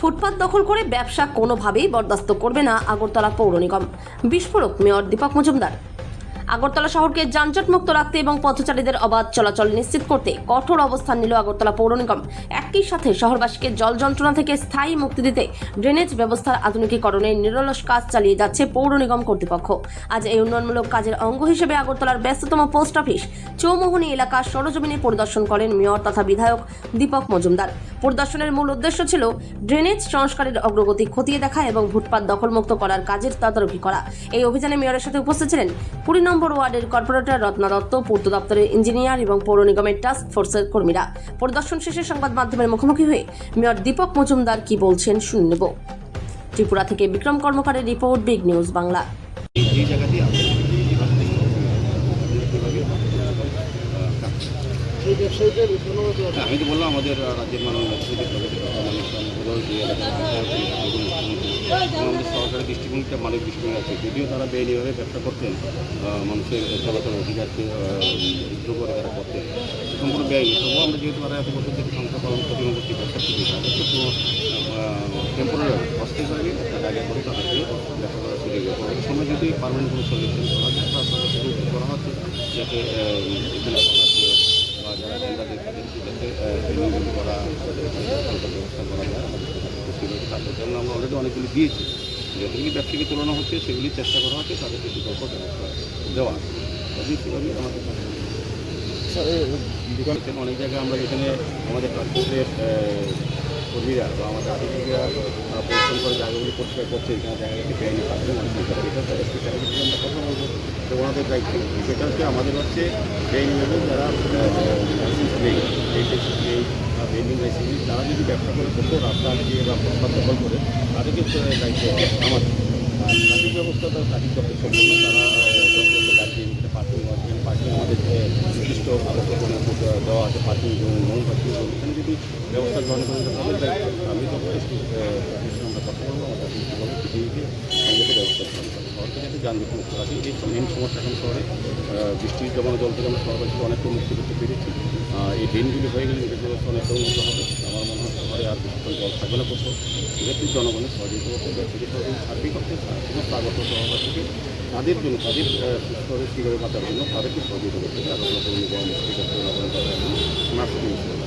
ফুটপাত দখল করে ব্যবসা কোনোভাবেই বরদাস্ত করবে না আগরতলা পৌর নিগম। বিস্ফোরক মেয়র দীপক মজুমদার। আগরতলা শহরকে যানজটমুক্ত রাখতে এবং পথচারীদের অবাধ চলাচল নিশ্চিত করতে কঠোর অবস্থান নিল আগরতলা পৌর নিগম। একই সাথে শহরবাসীকে জল যন্ত্রণা থেকে স্থায়ী মুক্তি দিতে ড্রেনেজ ব্যবস্থার আধুনিকীকরণের নিরলস কাজ চালিয়ে যাচ্ছে পৌর নিগম কর্তৃপক্ষ। আজ এই উন্নয়নমূলক কাজের অঙ্গ হিসেবে আগরতলার ব্যস্ততম পোস্ট অফিস চৌমোহনী এলাকার সরজমিনে পরিদর্শন করেন মেয়র তথা বিধায়ক দীপক মজুমদার। পরিদর্শনের মূল উদ্দেশ্য ছিল ড্রেনেজ সংস্কারের অগ্রগতি খতিয়ে দেখা এবং ফুটপাত দখলমুক্ত করার কাজের তদারকি করা। এই অভিযানে মেয়রের সাথে উপস্থিত ছিলেন 20 নম্বর ওয়ার্ডের কর্পোরেটর রত্না দত্ত, পূর্ত দপ্তরের ইঞ্জিনিয়ার এবং পৌর নিগমের টাস্ক ফোর্সের কর্মীরা। পরিদর্শন শেষে সংবাদ মাধ্যমের মুখোমুখি হয়ে মেয়র দীপক মজুমদার কি বলছেন শুনে নেব। ত্রিপুরা থেকে বিক্রম কর্মকারের রিপোর্ট, বিগ নিউজ বাংলা। আমি তো বললাম আমাদের রাজ্যের মাননীয় আমাদের সরকারের দৃষ্টিভঙ্গিটা মানবিক দৃষ্টিভঙ্গি আছে। যদিও তারা বেআইনিভাবে ব্যবসা করতেন, মানুষের চলাচল অধিকারকে রুদ্ধ করে তারা করতেন, সম্পূর্ণ বেআইনি। তবুও আমরা যেহেতু তারা এত বছর থেকে সংখ্যা পালন প্রতিমা করছি ব্যবসা করি, তাদেরকে কোনো টেম্পোরারি অস্থায়ীভাবে একটা জায়গা করে তাদেরকে ব্যবসা করার সুযোগ দেওয়া সময় যদি পারমানেন্ট কোনো সলিউশন করা যায় বা শুরু করা হচ্ছে যাতে এখানে বা যারা টেন্ডারদের যাতে ট্রেনিং করা ব্যবস্থা করা যায় তাদের জন্য আমরা অলরেডি অনেকগুলি দিয়েছি। যতগুলি ব্যবসাকে তুলনা হচ্ছে সেগুলি চেষ্টা করা হচ্ছে তাদেরকে বিকল্প ব্যবস্থা দেওয়া। সেভাবেই আমাদের অনেক জায়গায় আমরা যেখানে আমাদের ট্রান্সপোর্টের কর্মীরা বা আমাদের আধিকারিকরা পরিশ্রম করে জায়গাগুলি পরিষ্কার করছে, এখানে জায়গাটাকে বেআইনি কাজে মানুষ এটা স্পেশালিটি আমরা কথা বলবো তো ওনাদের দায়িত্ব। সেটা হচ্ছে আমাদের হচ্ছে বেআইনিভাবে যারা লাইসেন্স নেই, এইচএসি নেই বা ভেন্ডিং লাইসেন্স নেই, তারা যদি ব্যবসা করে করতো রাস্তা দিয়ে বা ফুটপাত দখল করে তাদেরকে দায়িত্ব আমাদের। আর ট্রাফিক ব্যবস্থা তারা ট্রাফিক করতে সম্পূর্ণ তারা পার্কিং পার্কিং আমাদের নির্দিষ্ট দেওয়া আছে, পার্কিং নন পার্কিং এখানে যদি ব্যবস্থা গ্রহণ করেন তাদের দায়িত্ব। আমি তো আমরা কথা বলবো আমাদের পৃথিবীতে আমাদেরকে ব্যবস্থা গ্রহণ করি শহর থেকে যাতে যানজট মুক্ত রাখি। এই মেন সমস্যা এখন শহরে বৃষ্টির জমানো জল থেকে আমরা শহরবাসীকে অনেকটা মুক্তি করতে পেরেছি। এই ড্রেনগুলি হয়ে গেলে নিজের ব্যবস্থা অনেকটা উন্নত হবে। আমার মনে হয় শহরে আর বেশিক্ষণ জল থাকবে না কোথাও। এক্ষেত্রে জনগণের সহযোগিতা করতে ব্যক্তিগত সার্বিক করতে সমস্ত আগত শহরবাসীকে তাদের জন্য তাদের সুস্থভাবে কীভাবে বাঁচার জন্য তাদেরকে সহযোগিতা করতে হবে। আগত নিগম